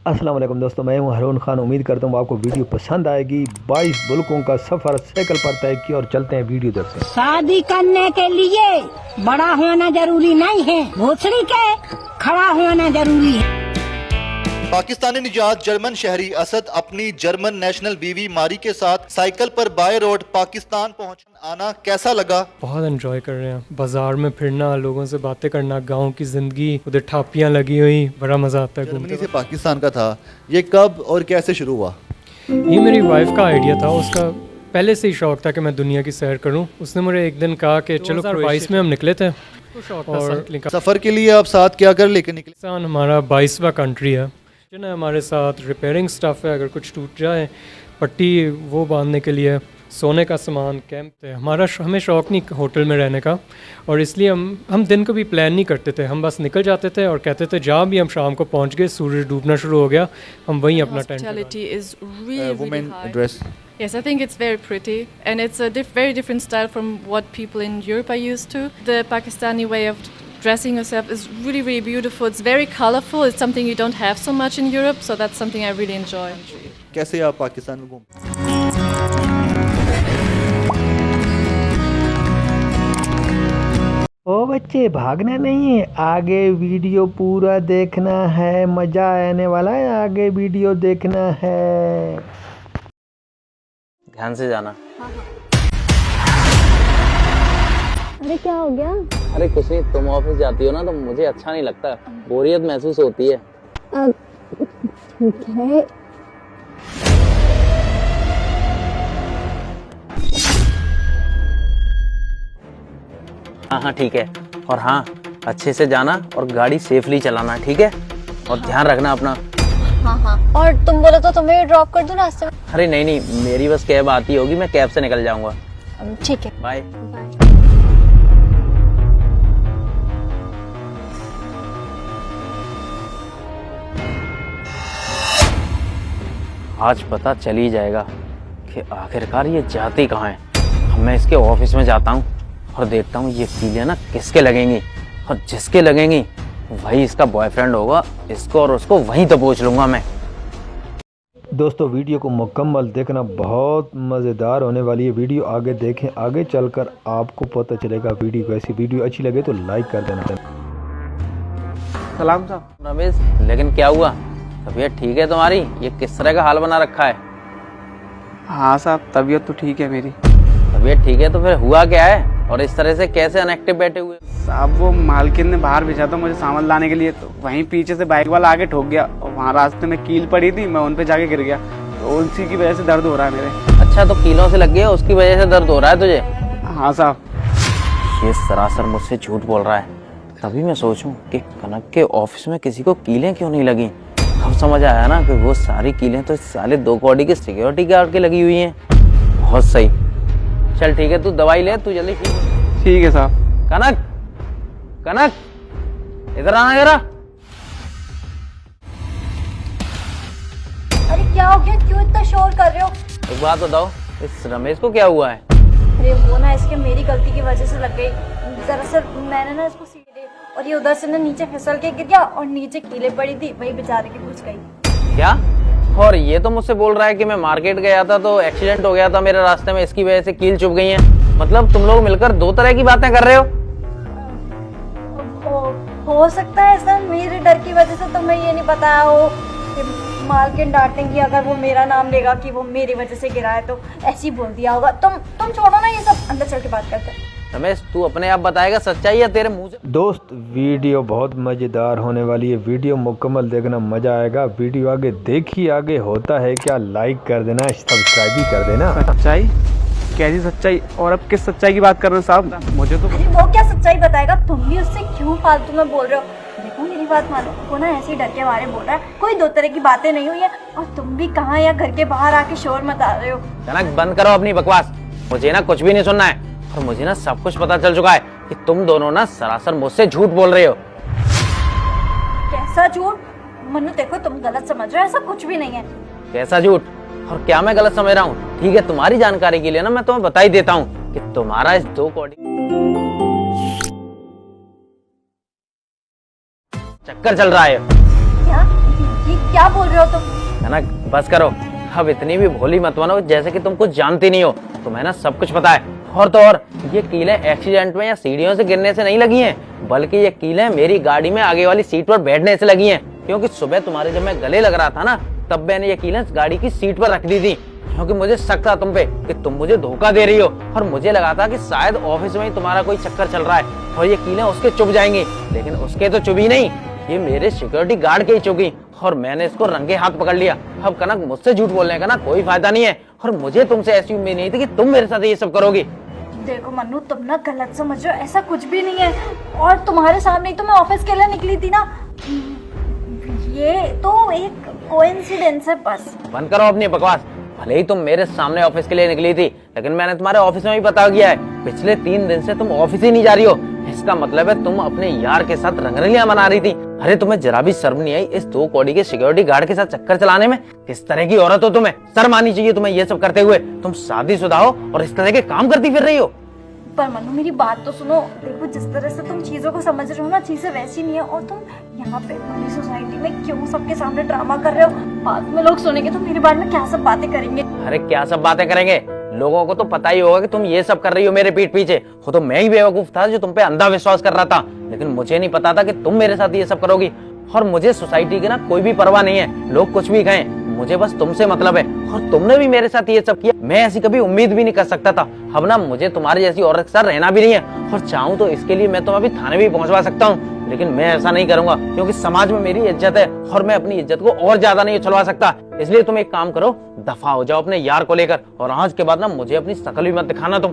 अस्सलाम वालेकुम दोस्तों, मैं हूं हारून खान। उम्मीद करता हूं आपको वीडियो पसंद आएगी। 22 मुल्कों का सफ़र साइकिल पर तय किया और चलते हैं, वीडियो देखते हैं। शादी करने के लिए बड़ा होना जरूरी नहीं है, भोसड़ी के खड़ा होना जरूरी है। पाकिस्तानी निजात जर्मन शहरी असद अपनी जर्मन नेशनल बीवी मारी के साथ साइकिल पर बाय रोड पाकिस्तान पहुंच आना कैसा लगा? बहुत एंजॉय कर रहे हैं। बाजार में फिरना, लोगों से बातें करना, गांव की जिंदगी, उधर ठापियां लगी हुई, बड़ा मजा आता है। जर्मनी से पाकिस्तान का था, ये कब और कैसे शुरू हुआ? ये मेरी वाइफ का आइडिया था। उसका पहले से ही शौक था कि मैं दुनिया की सैर करूं। उसने मुझे एक दिन कहा कि चलो 2022 में हम निकले थे और सफर के लिए आप साथ क्या कर लेकर निकले? पाकिस्तान हमारा 22वां कंट्री है। हमारे साथ रिपेयरिंग स्टफ है, अगर कुछ टूट जाए पट्टी वो बांधने के लिए, सोने का सामान, कैंप थे। हमें शौक़ नहीं होटल में रहने का, और इसलिए हम दिन को भी प्लान नहीं करते थे। हम बस निकल जाते थे और कहते थे जहाँ भी हम शाम को पहुँच गए, सूरज डूबना शुरू हो गया, हम वहीं अपना tent. Hospitality is really women high. dress. Yes, I think it's very pretty, and it's a very different style from what people in Europe are used to. The Pakistani way of dressing yourself is really, really beautiful. It's very colorful. It's something you don't have so much in Europe, so that's something I really enjoy. कैसे आप पाकिस्तान में घूमे? ओ बच्चे, भागना नहीं है, आगे video पूरा देखना है, मजा आने वाला है। आगे वीडियो देखना है, ध्यान से जाना। अरे क्या हो गया? अरे कुछ नहीं, तुम ऑफिस जाती हो ना तो मुझे अच्छा नहीं लगता, बोरियत महसूस होती है। ठीक है। हाँ ठीक है, और हाँ अच्छे से जाना और गाड़ी सेफली चलाना, ठीक है? और ध्यान रखना अपना। हाँ। और तुम बोलो तो तुम्हें भी ड्रॉप कर दूं रास्ते में? अरे नहीं, मेरी बस कैब आती होगी, मैं कैब से निकल जाऊंगा। ठीक है, बाय। आज पता चल ही जाएगा कि आखिरकार ये जाती कहाँ है। अब मैं इसके ऑफिस में जाता हूँ और देखता हूँ ये कीलें ना किसके लगेंगी, और जिसके लगेंगी वही इसका बॉयफ्रेंड होगा। इसको और उसको वहीं दबोच लूंगा मैं। दोस्तों वीडियो को मुकम्मल देखना, बहुत मज़ेदार होने वाली है वीडियो। आगे देखें, आगे चलकर आपको पता चलेगा वीडियो कैसी। वीडियो अच्छी लगे तो लाइक कर देना। सलाम साहब। रमेश, लेकिन क्या हुआ? तबीयत ठीक है तुम्हारी? ये किस तरह का हाल बना रखा है? हाँ साहब, तबीयत तो ठीक है मेरी। तबीयत ठीक है तो फिर हुआ क्या है, और इस तरह से कैसे अनएक्टिव बैठे हुए? साहब वो मालकिन ने बाहर भेजा था मुझे सामान लाने के लिए, तो वहीं पीछे से बाइक वाला आगे ठोक गया और वहाँ रास्ते में कील पड़ी थी, मैं उन पे जाके गिर गया, तो उसी की वजह से दर्द हो रहा है मेरे। अच्छा, तो कीलों से लग गया, उसकी वजह से दर्द हो रहा है तुझे? हाँ साहब। ये सरासर मुझसे झूठ बोल रहा है। तभी मैं सोचूं कि कनक के ऑफिस में किसी को कीलें क्यों नहीं लगी। अब समझ आया ना कि वो सारी कीलें तो साले 2 कौड़ी के सिक्योरिटी गार्ड के लगी हुई हैं। बहुत सही। चल ठीक है, तू दवाई ले, तू जल्दी ठीक है साहब। कनक इधर आना जरा। अरे क्या हो गया? क्यों इतना शोर कर रहे हो? एक बात बताओ, इस रमेश को क्या हुआ है? अरे वो ना इसके मेरी गलती की वजह से लग गई। दरअसल मैंने ना इसको सीढ़ी दी और ये उधर से ना नीचे फिसल के गिर गया और नीचे कीले पड़ी थी, वही बेचारे की घुस गई। क्या? और ये तो मुझसे बोल रहा है कि मैं मार्केट गया था तो एक्सीडेंट हो गया था मेरे रास्ते में, इसकी वजह से कील चुभ गई है। मतलब तुम लोग मिलकर 2 तरह की बातें कर रहे हो। हो सकता है ऐसा, मेरे डर की वजह से तुम्हें ये नहीं बताया हो कि मालकिन डांटेंगी अगर वो मेरा नाम लेगा कि वो मेरी वजह से गिरा है, तो ऐसे ही बोल दिया होगा। तुम छोड़ो ना ये सब, अंदर चल के बात करते हैं। रमेश, तू अपने आप बताएगा सच्चाई या तेरे मुंह से? दोस्त वीडियो बहुत मज़ेदार होने वाली है, वीडियो मुकम्मल देखना, मज़ा आएगा। वीडियो आगे देखिए, आगे होता है क्या, लाइक कर देना, सब्सक्राइब भी कर देना। सच्चाई? कैसी सच्चाई? और अब किस सच्चाई की बात कर रहे हो साहब? मुझे तो अरे वो क्या सच्चाई बताएगा? तुम भी उससे क्यों फालतू में बोल रहे हो? देखो मेरी बात मानो, वो ना ऐसे ही डर के मारे बोल रहा है, कोई 2 तरह की बातें नहीं हुई है। और तुम भी कहाँ या घर के बाहर आके शोर मचा रहे हो। कनक बंद करो अपनी बकवास, मुझे ना कुछ भी नहीं सुनना है। और मुझे ना सब कुछ पता चल चुका है कि तुम दोनों ना सरासर मुझसे झूठ बोल रहे हो। कैसा झूठ? मनु देखो, तुम गलत समझ रहे हो, ऐसा कुछ भी नहीं है। कैसा झूठ? और क्या मैं गलत समझ रहा हूँ? ठीक है, तुम्हारी जानकारी के लिए ना मैं तुम्हें बता ही देता हूँ कि तुम्हारा इस 2 कौड़ी चक्कर चल रहा है। क्या? ये क्या बोल रहे रहे हो तुम? कनक बस करो, अब इतनी भी भोली मत बनो जैसे कि तुम कुछ जानती नहीं हो। तुम्हें ना सब कुछ पता है। और तो और ये कीलें एक्सीडेंट में या सीढ़ियों से गिरने से नहीं लगी हैं, बल्कि ये कीलें मेरी गाड़ी में आगे वाली सीट पर बैठने से लगी हैं। क्योंकि सुबह तुम्हारे जब मैं गले लग रहा था ना, तब मैंने ये कीलें गाड़ी की सीट पर रख दी थी, क्योंकि मुझे शक था तुम पे कि तुम मुझे धोखा दे रही हो। और मुझे लगा था कि शायद ऑफिस में ही तुम्हारा कोई चक्कर चल रहा है और ये कीलें उसके चुभ जाएंगी, लेकिन उसके तो चुभी नहीं, ये मेरे सिक्योरिटी गार्ड के ही चुभी और मैंने इसको रंगे हाथ पकड़ लिया। अब कनक मुझसे झूठ बोलने का ना कोई फायदा नहीं है, और मुझे तुमसे ऐसी उम्मीद नहीं थी कि तुम मेरे साथ ये सब करोगी। देखो मन्नू, तुम ना गलत समझ रहे हो, ऐसा कुछ भी नहीं है। और तुम्हारे सामने ही तो मैं ऑफिस के लिए निकली थी ना, ये तो एक कोइंसिडेंस है बस। बंद करो अपनी बकवास। भले ही तुम मेरे सामने ऑफिस के लिए निकली थी, लेकिन मैंने तुम्हारे ऑफिस में भी पता किया है पिछले 3 दिन से तुम ऑफिस ही नहीं जा रही हो। इसका मतलब है तुम अपने यार के साथ रंगरलियां मना रही थी। अरे तुम्हें जरा भी शर्म नहीं आई इस 2 कौड़ी के सिक्योरिटी गार्ड के साथ चक्कर चलाने में? किस तरह की औरत हो तुम्हें? शर्म आनी चाहिए तुम्हें ये सब करते हुए। तुम शादीशुदा हो और इस तरह के काम करती फिर रही हो। पर मनु मेरी बात तो सुनो। देखो जिस तरह से तुम चीजों को समझ रहे हो ना, चीजें वैसी नहीं है। और तुम यहाँ पे बड़ी सोसाइटी में क्यों सबके सामने ड्रामा कर रहे हो? बाद में लोग सुनेंगे तो मेरे बारे में क्या सब बातें करेंगे। अरे क्या सब बातें करेंगे? लोगों को तो पता ही होगा कि तुम ये सब कर रही हो मेरे पीठ पीछे। वो तो मैं ही बेवकूफ था जो तुम पे अंधा विश्वास कर रहा था, लेकिन मुझे नहीं पता था कि तुम मेरे साथ ये सब करोगी। और मुझे सोसाइटी की ना कोई भी परवाह नहीं है, लोग कुछ भी कहें, मुझे बस तुमसे मतलब है। और तुमने भी मेरे साथ ये सब किया, मैं ऐसी कभी उम्मीद भी नहीं कर सकता था। अब ना मुझे तुम्हारी जैसी औरत के साथ रहना भी नहीं है, और चाहूँ तो इसके लिए मैं तुम्हें अभी थाने भी पहुंचवा सकता हूँ, लेकिन मैं ऐसा नहीं करूंगा क्योंकि समाज में मेरी इज्जत है और मैं अपनी इज्जत को और ज्यादा नहीं उछलवा सकता। इसलिए तुम एक काम करो, दफा हो जाओ अपने यार को लेकर, और आज के बाद ना मुझे अपनी शक्ल भी मत दिखाना तुम।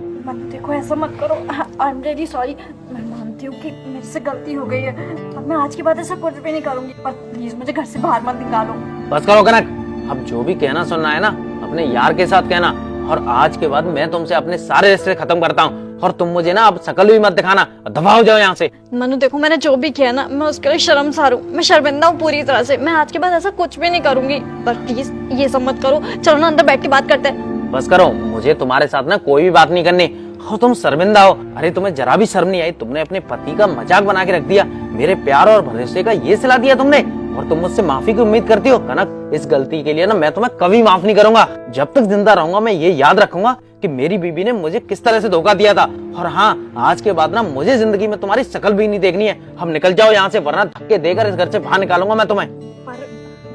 देखो ऐसा मत करो, आई एम रियली सॉरी। मैं मानती हूँ कि मेरे से गलती हो गई है, अब मैं आज के बाद ऐसा कुछ भी नहीं करूंगी, पर प्लीज मुझे घर से बाहर मत निकालो। बस करो कनक, अब जो भी कहना सुनना है ना अपने यार के साथ कहना, और आज के बाद मैं तुमसे अपने सारे रिश्ते खत्म करता हूँ, और तुम मुझे ना अब शक्ल भी मत दिखाना, दफा हो जाओ यहाँ से। मनु देखो, मैंने जो भी किया ना, मैं उसके लिए शर्मसार हूँ, मैं शर्मिंदा हूँ पूरी तरह से। मैं आज के बाद ऐसा कुछ भी नहीं करूंगी, पर प्लीज ये सब मत करो। चलो ना अंदर बैठ के बात करते हैं। बस करो, मुझे तुम्हारे साथ ना कोई भी बात नहीं करनी। और तुम शर्मिंदा हो? अरे तुम्हें जरा भी शर्म नहीं आई? तुमने अपने पति का मजाक बना के रख दिया, मेरे प्यार और भरोसे का ये सिला दिया तुमने, और तुम मुझसे माफी की उम्मीद करती हो? कनक, इस गलती के लिए ना मैं तुम्हें कभी माफ नहीं करूंगा। जब तक जिंदा रहूंगा मैं ये याद रखूंगा कि मेरी बीबी ने मुझे किस तरह से धोखा दिया था। और हाँ, आज के बाद ना मुझे जिंदगी में तुम्हारी शक्ल भी नहीं देखनी है। हम निकल जाओ यहाँ से, वरना धक्के देकर इस घर से बाहर निकालूंगा मैं तुम्हें।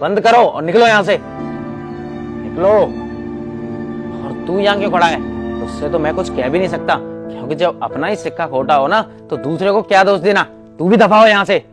बंद करो और निकलो यहाँ से, निकलो। और तू यहाँ क्यों खड़ा है? उससे तो मैं कुछ कह भी नहीं सकता, क्योंकि जब अपना ही सिक्का खोटा हो ना, तो दूसरे को क्या दोष देना। तू भी दफा हो यहाँ से।